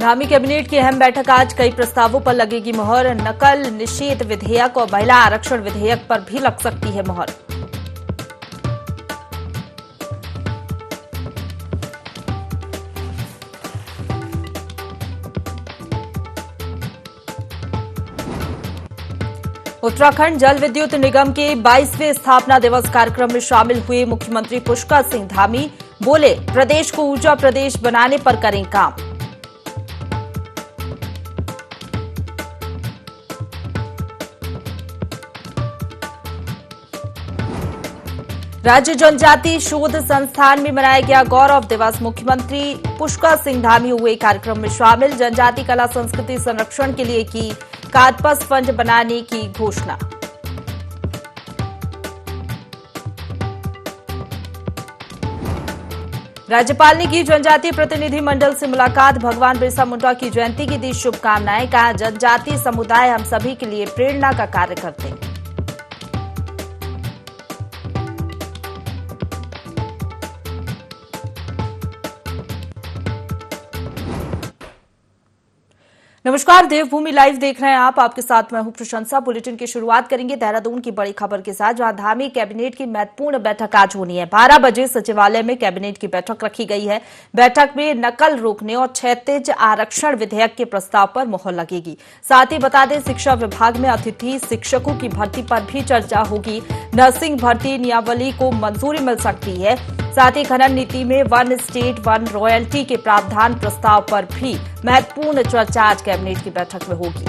Dhami cabinet की अहम बैठक आज, कई प्रस्तावों पर लगेगी मुहर। नकल निषेध विधेयक और महिला आरक्षण विधेयक पर भी लग सकती है मुहर। उत्तराखंड जल विद्युत निगम के 22वें स्थापना दिवस कार्यक्रम में शामिल हुए मुख्यमंत्री पुष्कर सिंह धामी। बोले, प्रदेश को ऊर्जा प्रदेश बनाने पर करें काम। राज्य जनजाति शोध संस्थान में मनाया गया गौरव दिवस। मुख्यमंत्री पुष्कर सिंह धामी हुए कार्यक्रम में शामिल। जनजाति कला संस्कृति संरक्षण के लिए की कार्पस फंड बनाने की घोषणा। राज्यपाल ने की जनजातीय प्रतिनिधि मंडल से मुलाकात। भगवान बिरसा मुंडा की जयंती की दी शुभकामनाएं। कहा, जनजातीय समुदाय हम सभी के लिए प्रेरणा का कार्य करते हैं। नमस्कार, देवभूमि लाइव देख रहे हैं आप। आपके साथ मैं हूं प्रशंसा। बुलेटिन की शुरुआत करेंगे देहरादून की बड़ी खबर के साथ, जहां धामी कैबिनेट की महत्वपूर्ण बैठक आज होनी है। 12 बजे सचिवालय में कैबिनेट की बैठक रखी गई है। बैठक में नकल रोकने और क्षैतिज आरक्षण विधेयक के प्रस्ताव पर मुहर लगेगी। साथ ही बता दें, शिक्षा विभाग में अतिथि शिक्षकों की भर्ती पर भी चर्चा होगी। नर्सिंग भर्ती नियमावली को मंजूरी मिल सकती है। साथ ही खनन नीति में 1 स्टेट 1 रॉयल्टी के प्रावधान प्रस्ताव पर भी महत्वपूर्ण चर्चा आज कैबिनेट की बैठक में होगी।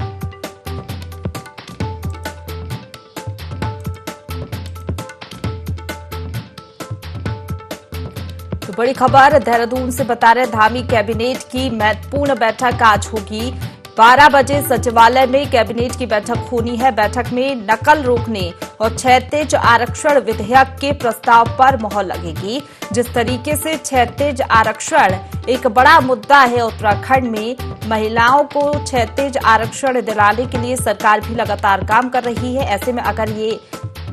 तो बड़ी खबर देहरादून से बता रहे, धामी कैबिनेट की महत्वपूर्ण बैठक आज होगी। 12 बजे सचिवालय में कैबिनेट की बैठक होनी है। बैठक में नकल रोकने और क्षैतिज आरक्षण विधेयक के प्रस्ताव पर मुहर लगेगी। जिस तरीके से क्षैतिज आरक्षण एक बड़ा मुद्दा है उत्तराखंड में, महिलाओं को क्षैतिज आरक्षण दिलाने के लिए सरकार भी लगातार काम कर रही है। ऐसे में अगर ये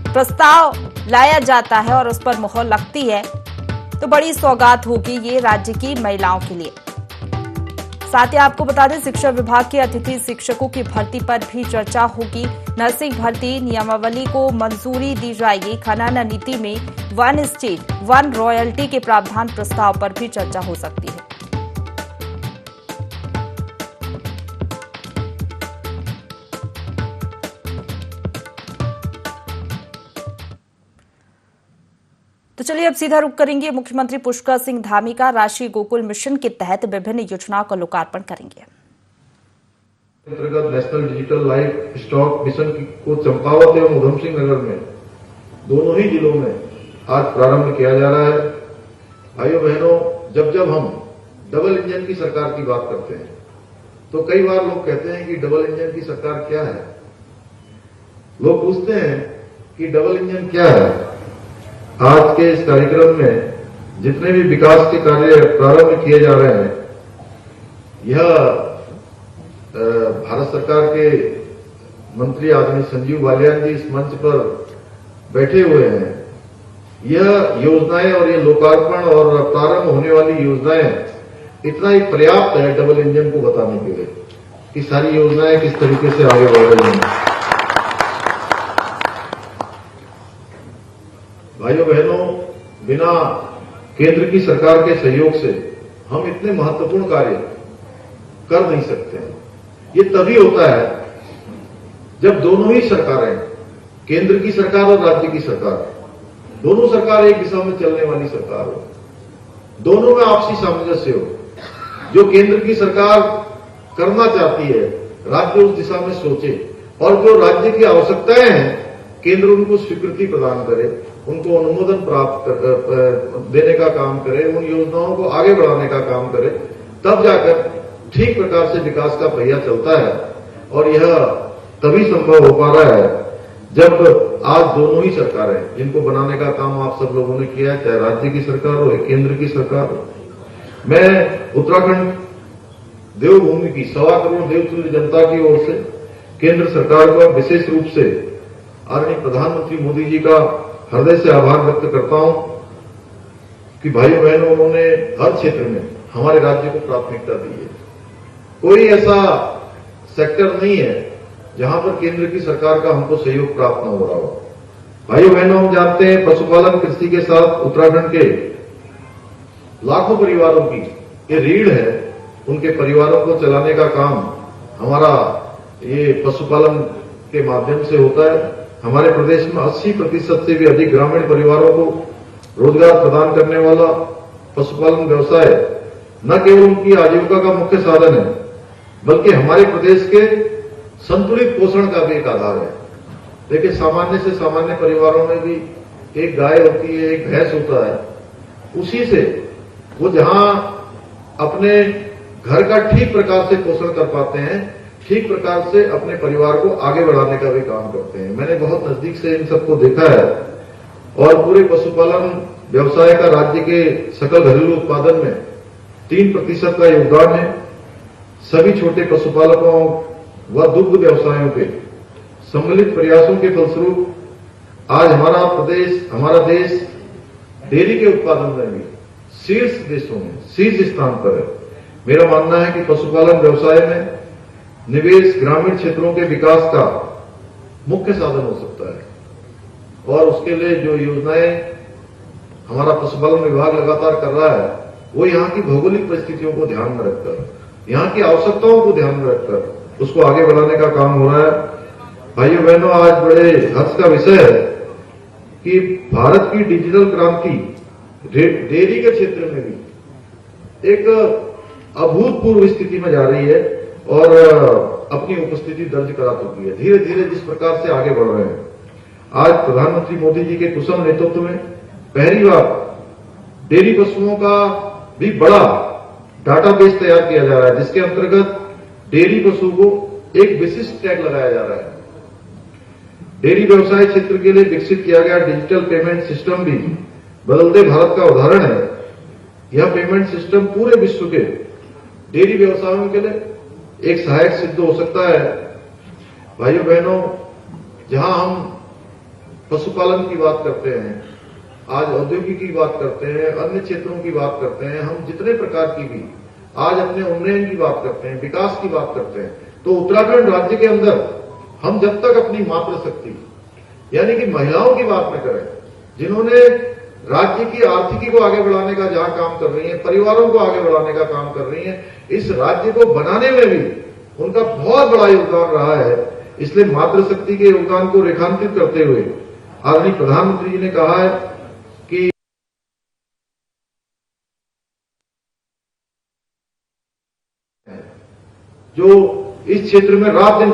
प्रस्ताव लाया जाता है और उस पर मुहर लगती है तो बड़ी सौगात होगी ये राज्य की महिलाओं के लिए। साथ ही आपको बता दें, शिक्षा विभाग के अतिथि शिक्षकों की भर्ती पर भी चर्चा होगी। नर्सिंग भर्ती नियमावली को मंजूरी दी जाएगी। खनन नीति में 1 स्टेट 1 रॉयल्टी के प्रावधान प्रस्ताव पर भी चर्चा हो सकती है। तो चलिए अब सीधा रुख करेंगे मुख्यमंत्री पुष्कर सिंह धामी का। राष्ट्रीय गोकुल मिशन के तहत विभिन्न योजनाओं का लोकार्पण करेंगे। अंतर्गत national digital life stock mission को चंपावत एवं उधम सिंह नगर में दोनों ही जिलों में आज प्रारंभ किया जा रहा है। भाइयों बहनों, जब हम डबल इंजन की सरकार की बात करते हैं तो कई बार लोग कहते हैं कि डबल इंजन की सरकार क्या है। लोग पूछते हैं कि डबल इंजन क्या है। आज के इस कार्यक्रम में जितने भी विकास के कार्य प्रारंभ किए जा रहे हैं, यह भारत सरकार के मंत्री आदरणीय संजीव बालियान जी इस मंच पर बैठे हुए हैं। यह योजनाएं और ये लोकार्पण और प्रारंभ होने वाली योजनाएं इतना ही पर्याप्त है डबल इंजन को बताने के लिए कि सारी योजनाएं किस तरीके से आगे बढ़ रही हैं। भाइयों बहनों, बिना केंद्र की सरकार के सहयोग से हम इतने महत्वपूर्ण कार्य कर नहीं सकते हैं। ये तभी होता है जब दोनों ही सरकारें, केंद्र की सरकार और राज्य की सरकार, दोनों सरकार एक दिशा में चलने वाली सरकार हो, दोनों में आपसी सामंजस्य हो। जो केंद्र की सरकार करना चाहती है, राज्य उस दिशा में सोचे, और जो राज्य की आवश्यकताएं हैं, केंद्र उनको स्वीकृति प्रदान करे, उनको अनुमोदन प्राप्त देने का काम करे, उन योजनाओं को आगे बढ़ाने का काम करे। तब जाकर ठीक प्रकार से विकास का पहिया चलता है। और यह तभी संभव हो पा रहा है जब आज दोनों ही सरकारें, जिनको बनाने का काम आप सब लोगों ने किया है, चाहे राज्य की सरकार हो या केंद्र की सरकार हो। मैं उत्तराखंड देवभूमि की 1.25 करोड़ देवतुल्य जनता की ओर से केंद्र सरकार का विशेष रूप से आदरणीय प्रधानमंत्री मोदी जी का हृदय से आभार व्यक्त करता हूं कि भाइयों बहनों, उन्होंने हर क्षेत्र में हमारे राज्य को प्राथमिकता दी है। कोई ऐसा सेक्टर नहीं है जहां पर केंद्र की सरकार का हमको सहयोग प्राप्त न हो रहा हो। भाइयों बहनों, हम जानते हैं पशुपालन कृषि के साथ उत्तराखंड के लाखों परिवारों की ये रीढ़ है। उनके परिवारों को चलाने का काम हमारा ये पशुपालन के माध्यम से होता है। हमारे प्रदेश में 80% से भी अधिक ग्रामीण परिवारों को रोजगार प्रदान करने वाला पशुपालन व्यवसाय न केवल उनकी आजीविका का मुख्य साधन है, बल्कि हमारे प्रदेश के संतुलित पोषण का भी एक आधार है। देखिए, सामान्य से सामान्य परिवारों में भी एक गाय होती है, एक भैंस होता है। उसी से वो जहां अपने घर का ठीक प्रकार से पोषण कर पाते हैं, ठीक प्रकार से अपने परिवार को आगे बढ़ाने का भी काम करते हैं। मैंने बहुत नजदीक से इन सबको देखा है और पूरे पशुपालन व्यवसाय का राज्य के सकल घरेलू उत्पादन में 3% का योगदान है। सभी छोटे पशुपालकों व दुग्ध व्यवसायों के सम्मिलित प्रयासों के फलस्वरूप आज हमारा देश डेयरी के उत्पादन में भी शीर्ष देशों में शीर्ष स्थान पर है। मेरा मानना है कि पशुपालन व्यवसाय में निवेश ग्रामीण क्षेत्रों के विकास का मुख्य साधन हो सकता है और उसके लिए जो योजनाएं हमारा पशुपालन विभाग लगातार कर रहा है, वो यहाँ की भौगोलिक परिस्थितियों को ध्यान में रखकर, यहाँ की आवश्यकताओं को ध्यान में रखकर उसको आगे बढ़ाने का काम हो रहा है। भाइयों बहनों, आज बड़े हर्ष का विषय है कि भारत की डिजिटल क्रांति डेयरी के क्षेत्र में भी एक अभूतपूर्व स्थिति में जा रही है और अपनी उपस्थिति दर्ज करा चुकी है। धीरे धीरे जिस प्रकार से आगे बढ़ रहे हैं, आज प्रधानमंत्री मोदी जी के कुशल नेतृत्व में पहली बार डेयरी पशुओं का भी बड़ा डाटाबेस तैयार किया जा रहा है, जिसके अंतर्गत डेयरी पशु को एक विशिष्ट टैग लगाया जा रहा है। डेयरी व्यवसाय क्षेत्र के लिए विकसित किया गया डिजिटल पेमेंट सिस्टम भी बदलते भारत का उदाहरण है। यह पेमेंट सिस्टम पूरे विश्व के डेयरी व्यवसायों के लिए एक सहायक सिद्ध हो सकता है। भाइयों बहनों, जहां हम पशुपालन की बात करते हैं, आज औद्योगिकी की बात करते हैं, अन्य क्षेत्रों की बात करते हैं, हम जितने प्रकार की भी आज अपने उन्नयन की बात करते हैं, विकास की बात करते हैं, तो उत्तराखंड राज्य के अंदर हम जब तक अपनी मातृशक्ति यानी कि महिलाओं की बात न करें, जिन्होंने राज्य की आर्थिकी को आगे बढ़ाने का जहां काम कर रही है, परिवारों को आगे बढ़ाने का काम कर रही है, इस राज्य को बनाने में भी उनका बहुत बड़ा योगदान रहा है। इसलिए मातृशक्ति के योगदान को रेखांकित करते हुए आदरणीय प्रधानमंत्री जी ने कहा है कि जो इस क्षेत्र में रात दिन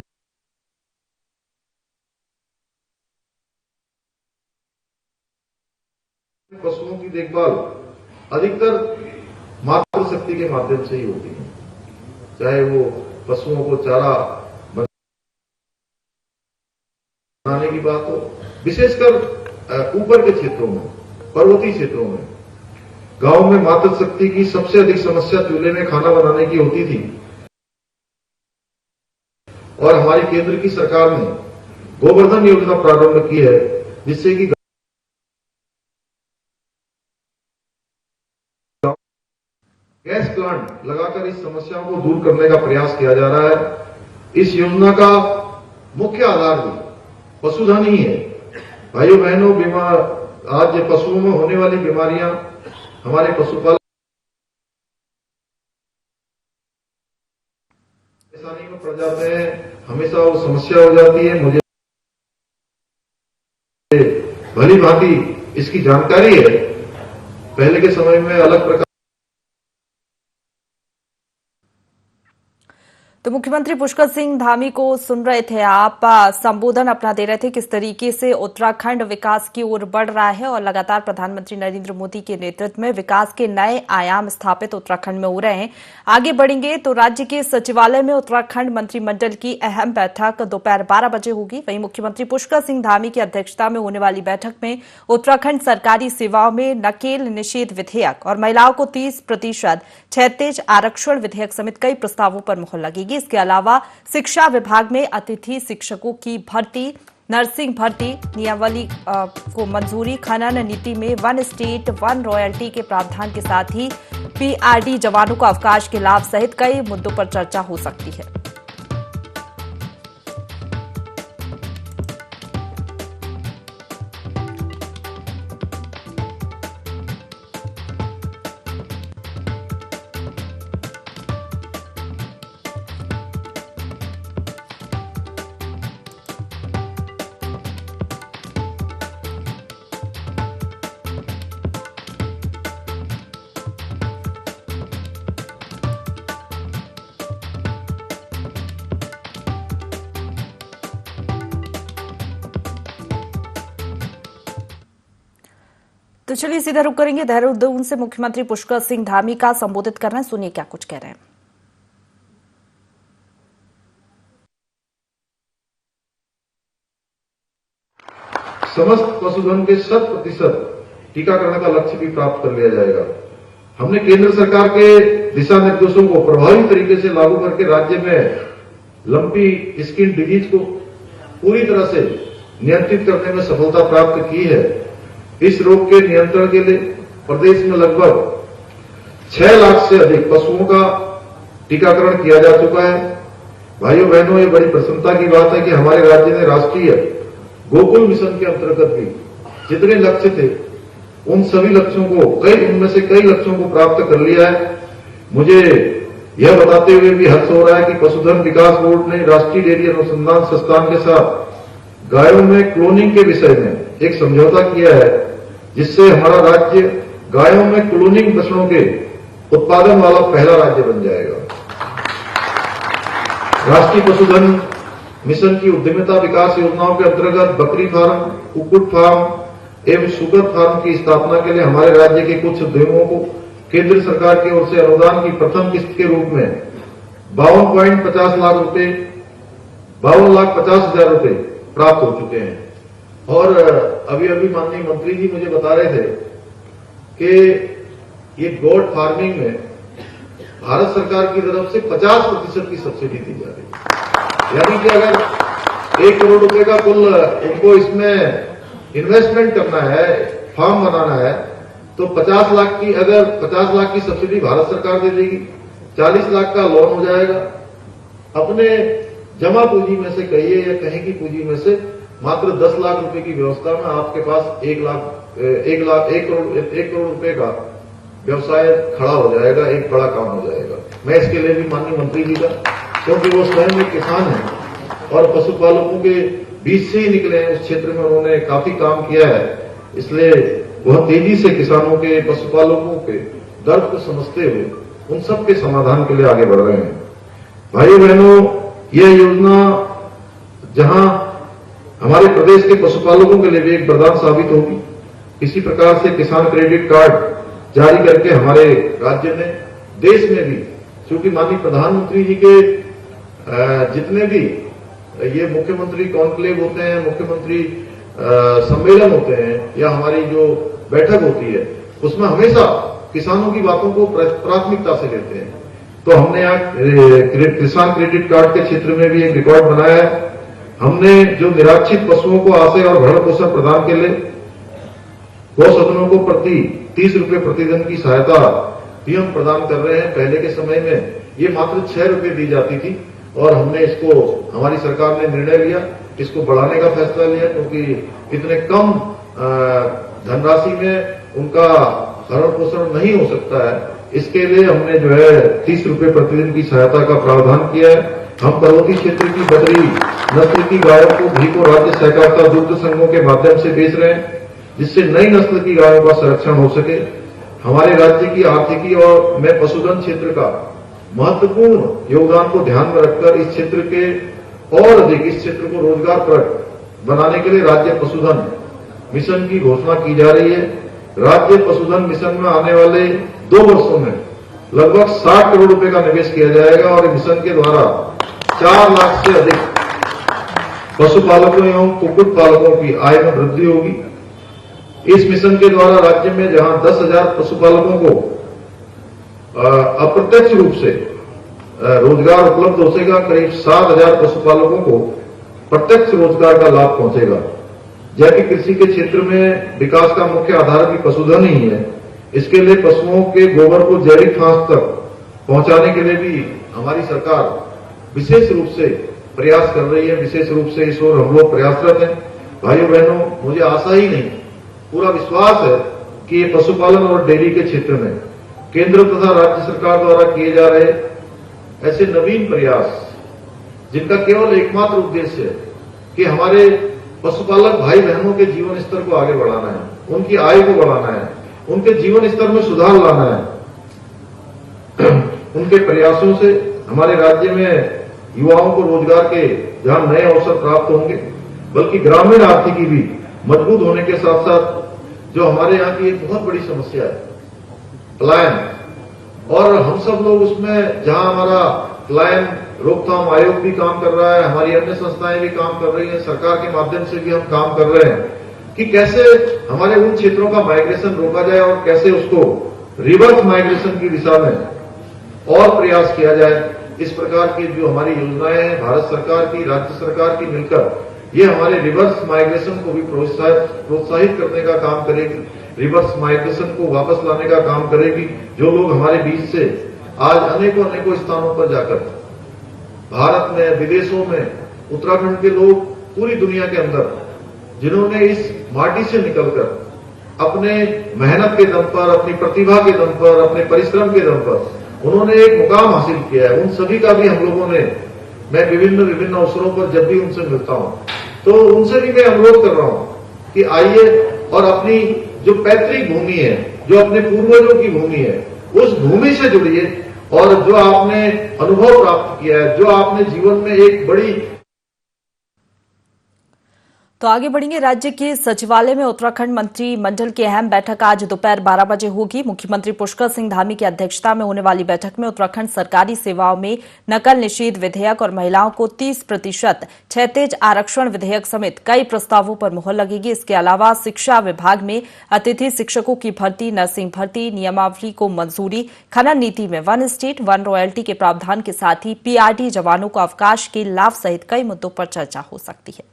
पशुओं की देखभाल अधिकतर मातृशक्ति के माध्यम से ही होती है, चाहे वो पशुओं को चारा बनाने की बात हो, विशेषकर ऊपर के क्षेत्रों में, पर्वतीय क्षेत्रों में। गांव में मातृशक्ति की सबसे अधिक समस्या चूल्हे में खाना बनाने की होती थी और हमारी केंद्र की सरकार ने गोवर्धन योजना प्रारंभ की है, जिससे कि गैस प्लांट लगाकर इस समस्याओं को दूर करने का प्रयास किया जा रहा है। इस योजना का मुख्य आधार भी पशुधन ही है। भाइयों बहनों, आज पशुओं में होने वाली बीमारियां हमारे पशुपालन परेशानी में पड़ जाते हैं, हमेशा वो समस्या हो जाती है। मुझे भली भांति इसकी जानकारी है। पहले के समय में अलग प्रकार तो मुख्यमंत्री पुष्कर सिंह धामी को सुन रहे थे आप, संबोधन अपना दे रहे थे किस तरीके से उत्तराखंड विकास की ओर बढ़ रहा है और लगातार प्रधानमंत्री नरेंद्र मोदी के नेतृत्व में विकास के नए आयाम स्थापित उत्तराखंड में हो रहे हैं। आगे बढ़ेंगे तो राज्य के सचिवालय में उत्तराखंड मंत्रिमंडल की अहम बैठक दोपहर 12 बजे होगी। वहीं मुख्यमंत्री पुष्कर सिंह धामी की अध्यक्षता में होने वाली बैठक में उत्तराखंड सरकारी सेवाओं में नकेल निषेध विधेयक और महिलाओं को 30% क्षैतिज आरक्षण विधेयक समेत कई प्रस्तावों पर मुहर लगेगी। इसके अलावा शिक्षा विभाग में अतिथि शिक्षकों की भर्ती, नर्सिंग भर्ती नियमावली को मंजूरी, खनन नीति में 1 स्टेट 1 रॉयल्टी के प्रावधान के साथ ही पीआरडी जवानों को अवकाश के लाभ सहित कई मुद्दों पर चर्चा हो सकती है। तो चलिए सीधा रुक करेंगे देहरादून से। मुख्यमंत्री पुष्कर सिंह धामी का संबोधित कर रहे हैं, सुनिए क्या कुछ कह रहे हैं। समस्त पशुधन के 100% टीकाकरण का लक्ष्य भी प्राप्त कर लिया जाएगा। हमने केंद्र सरकार के दिशा निर्देशों को प्रभावी तरीके से लागू करके राज्य में लंपी स्किन डिजीज को पूरी तरह से नियंत्रित करने में सफलता प्राप्त की है। इस रोग के नियंत्रण के लिए प्रदेश में लगभग 6 लाख से अधिक पशुओं का टीकाकरण किया जा चुका है। भाइयों बहनों, ये बड़ी प्रसन्नता की बात है कि हमारे राज्य ने राष्ट्रीय गोकुल मिशन के अंतर्गत भी जितने लक्ष्य थे उन सभी लक्ष्यों को उनमें से कई लक्ष्यों को प्राप्त कर लिया है। मुझे यह बताते हुए भी हर्ष हो रहा है कि पशुधन विकास बोर्ड ने राष्ट्रीय डेयरी अनुसंधान संस्थान के साथ गायों में क्लोनिंग के विषय में एक समझौता किया है, जिससे हमारा राज्य गायों में क्लोनिंग बछड़ों के उत्पादन वाला पहला राज्य बन जाएगा। राष्ट्रीय पशुधन मिशन की उद्यमिता विकास योजनाओं के अंतर्गत बकरी फार्म, कुक्कुट फार्म एवं सुगर फार्म की स्थापना के लिए हमारे राज्य के कुछ उद्यमों को केंद्र सरकार की ओर से अनुदान की प्रथम किस्त के रूप में 52.50 लाख रुपए 52,50,000 रुपए प्राप्त हो चुके हैं। और अभी माननीय मंत्री जी मुझे बता रहे थे कि ये गोट फार्मिंग में भारत सरकार की तरफ से 50% की सब्सिडी दी जा रही है। यानी कि अगर 1 करोड़ रुपए का कुल उनको इसमें इन्वेस्टमेंट करना है, फार्म बनाना है, तो 50 लाख की सब्सिडी भारत सरकार दे देगी, 40 लाख का लोन हो जाएगा। अपने जमा पूंजी में से कहिए या कहीं की पूंजी में से मात्र 10 लाख रुपए की व्यवस्था में आपके पास 1 करोड़ रुपए का व्यवसाय खड़ा हो जाएगा, एक बड़ा काम हो जाएगा। मैं इसके लिए भी माननीय मंत्री जी का, क्योंकि वो स्वयं एक किसान है और पशुपालकों के बीच से ही निकले हैं, उस क्षेत्र में उन्होंने काफी काम किया है, इसलिए वह तेजी से किसानों के, पशुपालकों के दर्द को समझते हुए उन सब के समाधान के लिए आगे बढ़ रहे हैं। भाइयों बहनों, यह योजना जहां हमारे प्रदेश के पशुपालकों के लिए भी एक वरदान साबित होगी, इसी प्रकार से किसान क्रेडिट कार्ड जारी करके हमारे राज्य ने देश में भी, क्योंकि माननीय प्रधानमंत्री जी के जितने भी ये मुख्यमंत्री कॉन्क्लेव होते हैं, मुख्यमंत्री सम्मेलन होते हैं या हमारी जो बैठक होती है, उसमें हमेशा किसानों की बातों को प्राथमिकता से लेते हैं। तो हमने यहाँ किसान क्रेडिट कार्ड के क्षेत्र में भी एक रिकॉर्ड बनाया है। हमने जो निराश्रित पशुओं को आश्रय और भरण पोषण प्रदान के लिए गौसदनों को प्रति 30 रुपए प्रतिदिन की सहायता भी हम प्रदान कर रहे हैं। पहले के समय में ये मात्र 6 रुपए दी जाती थी और हमने इसको, हमारी सरकार ने निर्णय लिया, इसको बढ़ाने का फैसला लिया, क्योंकि इतने कम धनराशि में उनका भरण पोषण नहीं हो सकता है। इसके लिए हमने जो है 30 रुपए प्रतिदिन की सहायता का प्रावधान किया है। हम पर्वतीय क्षेत्र की बदरी नस्ल की गायों को घी को राज्य सहकारिता दुग्ध संघों के माध्यम से बेच रहे हैं, जिससे नई नस्ल की गायों का संरक्षण हो सके। हमारे राज्य की आर्थिकी और में पशुधन क्षेत्र का महत्वपूर्ण योगदान को ध्यान में रखकर इस क्षेत्र के और अधिक इस क्षेत्र को रोजगारप्रद बनाने के लिए राज्य पशुधन मिशन की घोषणा की जा रही है। राज्य पशुधन मिशन में आने वाले 2 वर्षों में लगभग 60 करोड़ रुपए का निवेश किया जाएगा और मिशन के द्वारा 4 लाख से अधिक पशुपालकों एवं कुक्कुट पालकों की आय में वृद्धि होगी। इस मिशन के द्वारा राज्य में जहां 10,000 पशुपालकों को अप्रत्यक्ष रूप से रोजगार उपलब्ध हो सकेगा, करीब 7,000 पशुपालकों को प्रत्यक्ष रोजगार का लाभ पहुंचेगा। जैविक कृषि के क्षेत्र में विकास का मुख्य आधार भी पशुधन ही है। इसके लिए पशुओं के गोबर को जैविक खाद तक पहुंचाने के लिए भी हमारी सरकार विशेष रूप से प्रयास कर रही है। विशेष रूप से इस ओर हम लोग प्रयासरत हैं। भाइयों बहनों, मुझे आशा ही नहीं, पूरा विश्वास है कि ये पशुपालन और डेयरी के क्षेत्र में केंद्र तथा राज्य सरकार द्वारा किए जा रहे ऐसे नवीन प्रयास, जिनका केवल एकमात्र उद्देश्य है कि हमारे पशुपालक भाई बहनों के जीवन स्तर को आगे बढ़ाना है, उनकी आय को बढ़ाना है, उनके जीवन स्तर में सुधार लाना है। उनके प्रयासों से हमारे राज्य में युवाओं को रोजगार के जहां नए अवसर प्राप्त होंगे, बल्कि ग्रामीण आर्थिकी भी मजबूत होने के साथ साथ जो हमारे यहाँ की एक बहुत बड़ी समस्या है पलायन, और हम सब लोग उसमें जहां हमारा पलायन रोकथाम आयोग भी काम कर रहा है, हमारी अन्य संस्थाएं भी काम कर रही हैं, सरकार के माध्यम से भी हम काम कर रहे हैं कि कैसे हमारे उन क्षेत्रों का माइग्रेशन रोका जाए और कैसे उसको रिवर्स माइग्रेशन की दिशा में और प्रयास किया जाए। इस प्रकार की जो हमारी योजनाएं हैं भारत सरकार की, राज्य सरकार की मिलकर, ये हमारे रिवर्स माइग्रेशन को भी प्रोत्साहित करने का काम करेगी, रिवर्स माइग्रेशन को वापस लाने का काम करेगी। जो लोग हमारे बीच से आज अनेकों स्थानों पर जाकर भारत में, विदेशों में, उत्तराखंड के लोग पूरी दुनिया के अंदर जिन्होंने इस माटी से निकलकर अपने मेहनत के दम पर, अपनी प्रतिभा के दम पर, अपने परिश्रम के दम पर उन्होंने एक मुकाम हासिल किया है, उन सभी का भी हम लोगों ने, मैं विभिन्न अवसरों पर जब भी उनसे मिलता हूं तो उनसे भी मैं अनुरोध कर रहा हूं कि आइए और अपनी जो पैतृक भूमि है, जो अपने पूर्वजों की भूमि है, उस भूमि से जुड़िए और जो आपने अनुभव प्राप्त किया है, जो आपने जीवन में एक बड़ी। तो आगे बढ़ेंगे। राज्य के सचिवालय में उत्तराखंड मंत्रिमंडल की अहम बैठक आज दोपहर 12 बजे होगी। मुख्यमंत्री पुष्कर सिंह धामी की अध्यक्षता में होने वाली बैठक में उत्तराखंड सरकारी सेवाओं में नकल निषेध विधेयक और महिलाओं को 30% क्षैतिज आरक्षण विधेयक समेत कई प्रस्तावों पर मुहर लगेगी। इसके अलावा शिक्षा विभाग में अतिथि शिक्षकों की भर्ती, नर्सिंग भर्ती नियमावली को मंजूरी, खनन नीति में 1 स्टेट 1 रॉयल्टी के प्रावधान के साथ ही पीआरडी जवानों को अवकाश के लाभ सहित कई मुद्दों पर चर्चा हो सकती है।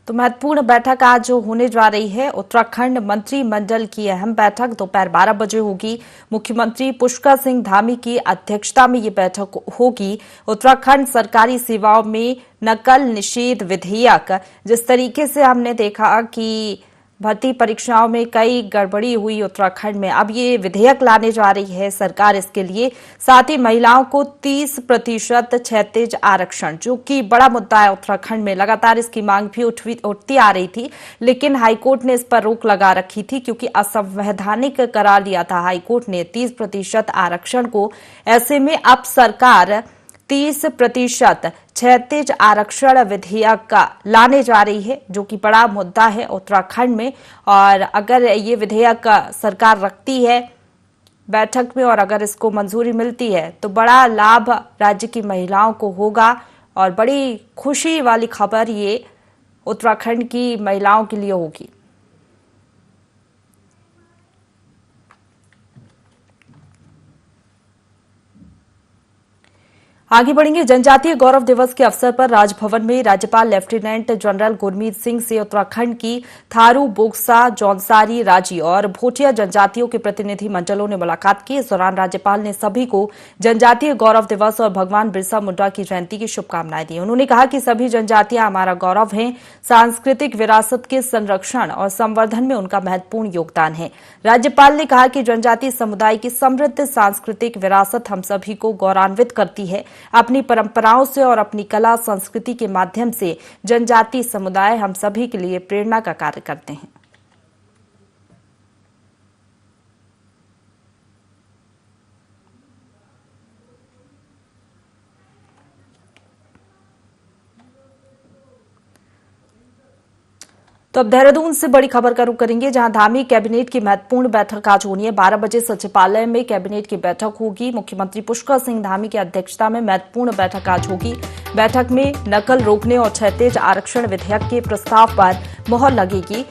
तो महत्वपूर्ण बैठक आज जो होने जा रही है, उत्तराखंड मंत्रिमंडल की अहम बैठक दोपहर 12 बजे होगी। मुख्यमंत्री पुष्कर सिंह धामी की अध्यक्षता में ये बैठक होगी। उत्तराखंड सरकारी सेवाओं में नकल निषेध विधेयक, जिस तरीके से हमने देखा कि भर्ती परीक्षाओं में कई गड़बड़ी हुई उत्तराखंड में, अब ये विधेयक लाने जा रही है सरकार इसके लिए। साथ ही महिलाओं को 30% क्षैतिज आरक्षण, जो कि बड़ा मुद्दा है उत्तराखंड में, लगातार इसकी मांग भी उठती आ रही थी, लेकिन हाईकोर्ट ने इस पर रोक लगा रखी थी क्योंकि असंवैधानिक करार दिया था हाईकोर्ट ने 30% आरक्षण को। ऐसे में अब सरकार 30% क्षैतिज आरक्षण विधेयक का लाने जा रही है, जो कि बड़ा मुद्दा है उत्तराखंड में। और अगर ये विधेयक सरकार रखती है बैठक में और अगर इसको मंजूरी मिलती है तो बड़ा लाभ राज्य की महिलाओं को होगा और बड़ी खुशी वाली खबर ये उत्तराखंड की महिलाओं के लिए होगी। आगे बढ़ेंगे। जनजातीय गौरव दिवस के अवसर पर राजभवन में राज्यपाल लेफ्टिनेंट जनरल गुरमीत सिंह से उत्तराखंड की थारू, बोक्सा, जौनसारी, राजी और भोटिया जनजातियों के प्रतिनिधि मंडलों ने मुलाकात की। इस दौरान राज्यपाल ने सभी को जनजातीय गौरव दिवस और भगवान बिरसा मुंडा की जयंती की शुभकामनाएं दी। उन्होंने कहा कि सभी जनजातियां हमारा गौरव हैं, सांस्कृतिक विरासत के संरक्षण और संवर्धन में उनका महत्वपूर्ण योगदान है। राज्यपाल ने कहा कि जनजातीय समुदाय की समृद्ध सांस्कृतिक विरासत हम सभी को गौरवान्वित करती है। अपनी परंपराओं से और अपनी कला संस्कृति के माध्यम से जनजातीय समुदाय हम सभी के लिए प्रेरणा का कार्य करते हैं। तो अब देहरादून से बड़ी खबर का रुख करेंगे, जहां धामी कैबिनेट की महत्वपूर्ण बैठक आज होनी है। 12 बजे सचिवालय में कैबिनेट की बैठक होगी। मुख्यमंत्री पुष्कर सिंह धामी की अध्यक्षता में महत्वपूर्ण बैठक आज होगी। बैठक में नकल रोकने और क्षैतिज आरक्षण विधेयक के प्रस्ताव पर मुहर लगेगी।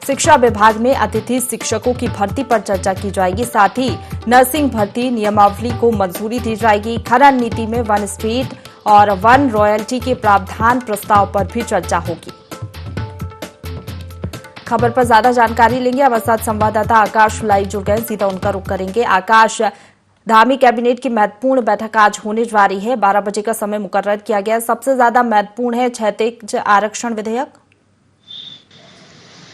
शिक्षा विभाग में अतिथि शिक्षकों की भर्ती पर चर्चा की जाएगी। साथ ही नर्सिंग भर्ती नियमावली को मंजूरी दी जाएगी। खनन नीति में 1 स्टेट और वन रॉयल्टी के प्रावधान प्रस्ताव पर भी चर्चा होगी। खबर पर ज्यादा जानकारी लेंगे हमारे साथ संवाददाता आकाश लाइव जुड़ गए, सीधा उनका रुख करेंगे। आकाश, धामी कैबिनेट की महत्वपूर्ण बैठक आज होने जा रही है, 12 बजे का समय मुकर्रर किया गया है। सबसे ज्यादा महत्वपूर्ण है क्षैतिज आरक्षण विधेयक।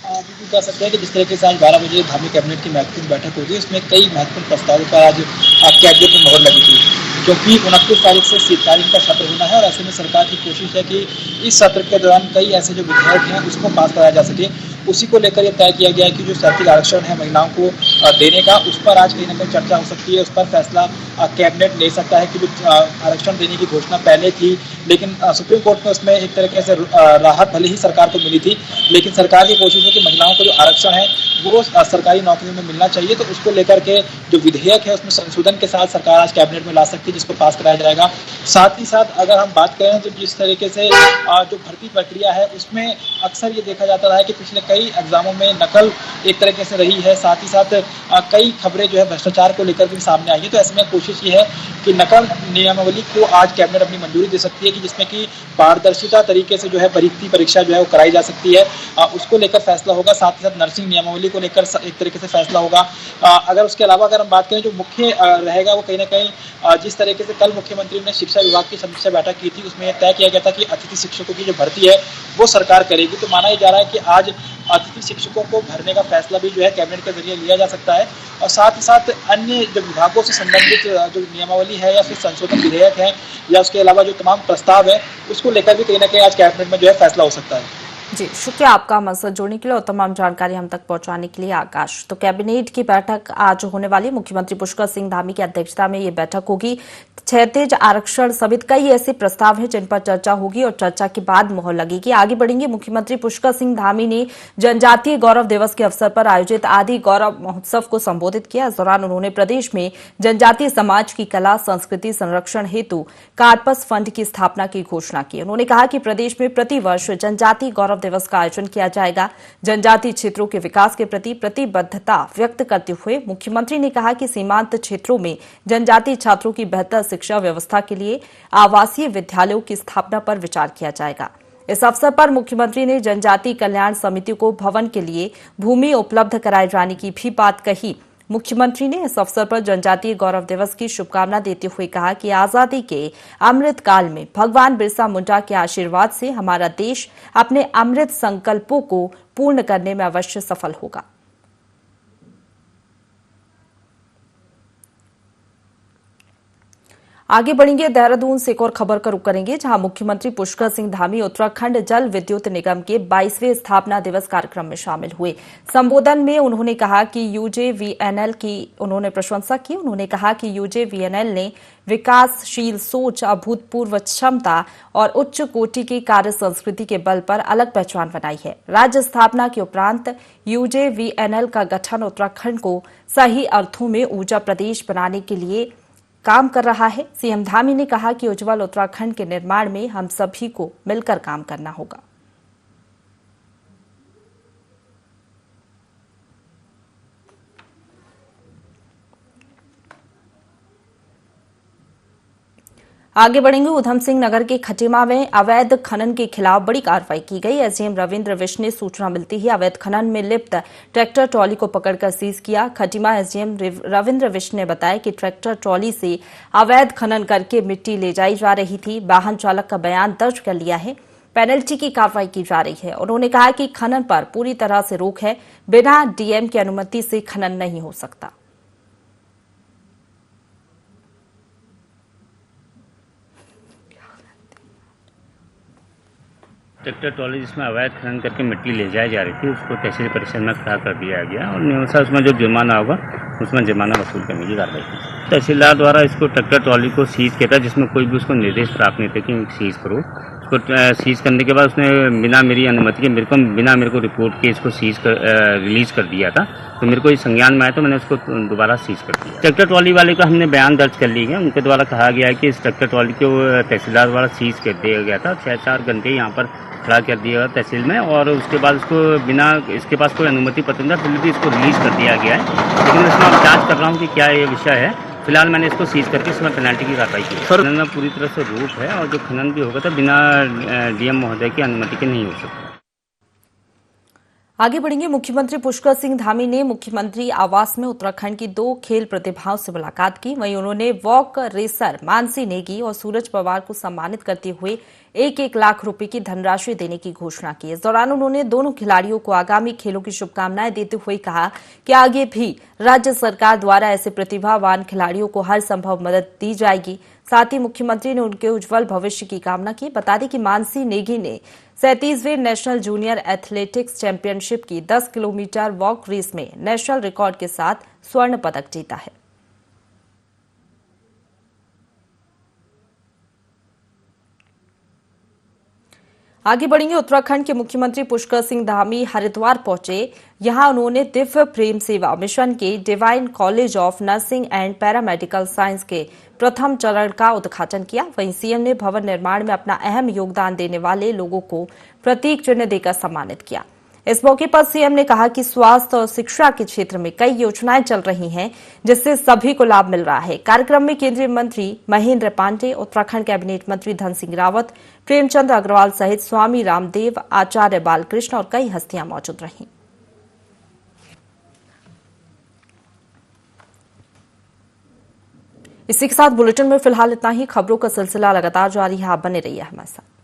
बिल्कुल कह सकते हैं कि जिस तरीके से आज 12 बजे धामी कैबिनेट की महत्वपूर्ण बैठक होगी, उसमें कई महत्वपूर्ण प्रस्तावों पर आज कैबिनेट में मोहर लगी थी, क्योंकि 29 तारीख से शीतकालीन का सत्र होना है और ऐसे में सरकार की कोशिश है कि इस सत्र के दौरान कई ऐसे जो विधेयक हैं उसको पास कराया जा सके। उसी को लेकर यह तय किया गया है कि जो क्षैतिज आरक्षण है महिलाओं को देने का, उस पर आज कहीं ना कहीं चर्चा हो सकती है, उस पर फैसला कैबिनेट ले सकता है कि जो आरक्षण देने की घोषणा पहले थी, लेकिन सुप्रीम कोर्ट में उसमें एक तरीके से राहत भले ही सरकार को मिली थी, लेकिन सरकार की कोशिश है कि महिलाओं को जो आरक्षण है वो सरकारी नौकरियों में मिलना चाहिए। तो उसको लेकर के जो विधेयक है उसमें संशोधन के साथ सरकार आज कैबिनेट में ला सकती है, जिसको पास कराया जाएगा। साथ ही साथ अगर हम बात करें तो जिस तरीके से जो भर्ती प्रक्रिया है उसमें अक्सर ये देखा जाता है कि पिछले कई एग्जामों में नकल एक तरीके से रही है, साथ ही साथ कई खबरें जो है भ्रष्टाचार को लेकर भी सामने आई है। तो ऐसे में कोशिश ये है कि नकल नियमावली को आज कैबिनेट अपनी मंजूरी दे सकती है कि जिसमें कि पारदर्शिता तरीके से जो है भर्ती परीक्षा जो है वो कराई जा सकती है, उसको लेकर फैसला होगा। साथ ही साथ नर्सिंग नियमावली को लेकर एक तरीके से फैसला होगा। अगर उसके अलावा अगर हम बात करें जो मुख्य रहेगा वो कहीं ना कहीं जिस तरीके से कल मुख्यमंत्री ने शिक्षा विभाग की समीक्षा बैठक की थी, उसमें तय किया गया था कि अतिथि शिक्षकों की जो भर्ती है वो सरकार करेगी। तो माना जा रहा है कि आज अतिथि शिक्षकों को भरने का फैसला भी जो है कैबिनेट के जरिए लिया जा सकता है। और साथ ही साथ अन्य जो विभागों से संबंधित जो नियमावली है या फिर संशोधन विधेयक है या उसके अलावा जो तमाम प्रस्ताव है उसको लेकर भी कहीं ना कहीं आज कैबिनेट में जो है फैसला हो सकता है। जी, शुक्रिया आपका हमारे साथ जुड़ने के लिए और तमाम जानकारी हम तक पहुंचाने के लिए आकाश। तो कैबिनेट की बैठक आज होने वाली, मुख्यमंत्री पुष्कर सिंह धामी की अध्यक्षता में ये बैठक होगी। क्षैतिज आरक्षण समेत कई ऐसे प्रस्ताव हैं जिन पर चर्चा होगी और चर्चा के बाद मोहर लगेगी। आगे बढ़ेंगे। मुख्यमंत्री पुष्कर सिंह धामी ने जनजातीय गौरव दिवस के अवसर पर आयोजित आदि गौरव महोत्सव को संबोधित किया। इस दौरान उन्होंने प्रदेश में जनजातीय समाज की कला संस्कृति संरक्षण हेतु कार्पस फंड की स्थापना की घोषणा की। उन्होंने कहा कि प्रदेश में प्रतिवर्ष जनजातीय गौरव दिवस का आयोजन किया जाएगा। जनजातीय क्षेत्रों के विकास के प्रति प्रतिबद्धता व्यक्त करते हुए मुख्यमंत्री ने कहा कि सीमांत क्षेत्रों में जनजातीय छात्रों की बेहतर शिक्षा व्यवस्था के लिए आवासीय विद्यालयों की स्थापना पर विचार किया जाएगा। इस अवसर पर मुख्यमंत्री ने जनजातीय कल्याण समिति को भवन के लिए भूमि उपलब्ध कराए जाने की भी बात कही। मुख्यमंत्री ने इस अवसर पर जनजातीय गौरव दिवस की शुभकामना देते हुए कहा कि आजादी के अमृत काल में भगवान बिरसा मुंडा के आशीर्वाद से हमारा देश अपने अमृत संकल्पों को पूर्ण करने में अवश्य सफल होगा। आगे बढ़ेंगे। देहरादून से एक और खबर का रुख करेंगे, जहां मुख्यमंत्री पुष्कर सिंह धामी उत्तराखंड जल विद्युत निगम के 22वें स्थापना दिवस कार्यक्रम में शामिल हुए। संबोधन में उन्होंने कहा कि यूजेवीएनएल की उन्होंने प्रशंसा की। उन्होंने कहा कि यूजेवीएनएल ने विकासशील सोच, अभूतपूर्व क्षमता और उच्च कोटि की कार्य संस्कृति के बल पर अलग पहचान बनाई है। राज्य स्थापना के उपरांत यूजेवीएनएल का गठन उत्तराखंड को सही अर्थों में ऊर्जा प्रदेश बनाने के लिए काम कर रहा है। सीएम धामी ने कहा कि उज्जवल उत्तराखंड के निर्माण में हम सभी को मिलकर काम करना होगा। आगे बढ़ेंगे। उधम सिंह नगर के खटीमा में अवैध खनन के खिलाफ बड़ी कार्रवाई की गई। एसडीएम रविंद्र विश ने सूचना मिलती ही अवैध खनन में लिप्त ट्रैक्टर ट्रॉली को पकड़कर सीज किया। खटीमा एसडीएम रविंद्र विश ने बताया कि ट्रैक्टर ट्रॉली से अवैध खनन करके मिट्टी ले जाई जा रही थी। वाहन चालक का बयान दर्ज कर लिया है। पेनल्टी की कार्रवाई की जा रही है। उन्होंने कहा कि खनन पर पूरी तरह से रोक है। बिना डीएम की अनुमति से खनन नहीं हो सकता। ट्रैक्टर ट्रॉली जिसमें अवैध खनन करके मिट्टी ले जाई जा रही थी, उसको तहसील परिसर में खड़ा कर दिया गया और नियमानुसार उसमें जो जुर्माना होगा उसमें जुर्माना वसूल करने की कार्रवाई की। तहसीलदार द्वारा इसको ट्रैक्टर ट्रॉली को सीज किया था, जिसमें कोई भी उसको निर्देश प्राप्त नहीं थे कि सीज करो। उसको सीज करने के बाद उसने बिना मेरी अनुमति के बिना मेरे को रिपोर्ट के इसको रिलीज कर दिया था। तो मेरे को इस संज्ञान में आया तो मैंने उसको दोबारा सीज कर दिया। ट्रैक्टर ट्रॉली वाले का हमने बयान दर्ज कर लिया है। उनके द्वारा कहा गया है कि इस ट्रैक्टर ट्रॉली को तहसीलदार द्वारा सीज कर दिया गया था। 6-4 घंटे यहाँ पर खड़ा कर दिया गया तहसील में और उसके बाद उसको बिना इसके पास कोई अनुमति पत्र नहीं था, फिर भी इसको रिलीज कर दिया गया है। लेकिन इसमें अब जाँच कर रहा हूँ कि क्या ये विषय है फिलहाल मैंने इसको सीज करके इसमें पेनल्टी की कार्रवाई की। खनन में पूरी तरह से रोक है और जो खनन भी होगा तो बिना डीएम महोदय की अनुमति के नहीं हो सकता। आगे बढ़ेंगे। मुख्यमंत्री पुष्कर सिंह धामी ने मुख्यमंत्री आवास में उत्तराखंड की 2 खेल प्रतिभाओं से मुलाकात की। वहीं उन्होंने वॉक रेसर मानसी नेगी और सूरज पवार को सम्मानित करते हुए 1-1 लाख रुपए की धनराशि देने की घोषणा की। इस दौरान उन्होंने दोनों खिलाड़ियों को आगामी खेलों की शुभकामनाएं देते हुए कहा कि आगे भी राज्य सरकार द्वारा ऐसे प्रतिभावान खिलाड़ियों को हर संभव मदद दी जाएगी। साथ ही मुख्यमंत्री ने उनके उज्जवल भविष्य की कामना की। बता दें कि मानसी नेगी ने 37वें नेशनल जूनियर एथलेटिक्स चैंपियनशिप की 10 किलोमीटर वॉक रेस में नेशनल रिकॉर्ड के साथ स्वर्ण पदक जीता है। आगे बढ़ेंगे। उत्तराखंड के मुख्यमंत्री पुष्कर सिंह धामी हरिद्वार पहुंचे। यहां उन्होंने दिव्य प्रेम सेवा मिशन के divine college of nursing and paramedical science के प्रथम चरण का उद्घाटन किया। वहीं सीएम ने भवन निर्माण में अपना अहम योगदान देने वाले लोगों को प्रतीक चिन्ह देकर सम्मानित किया। इस मौके पर सीएम ने कहा कि स्वास्थ्य और शिक्षा के क्षेत्र में कई योजनाएं चल रही हैं जिससे सभी को लाभ मिल रहा है। कार्यक्रम में केंद्रीय मंत्री महेंद्र पांडे, उत्तराखंड कैबिनेट मंत्री धन सिंह रावत, प्रेमचंद अग्रवाल सहित स्वामी रामदेव, आचार्य बालकृष्ण और कई हस्तियां मौजूद रहीं। इसी के साथ बुलेटिन में फिलहाल इतना ही। खबरों का सिलसिला लगातार जारी है, आप बने रहिए हमारे साथ।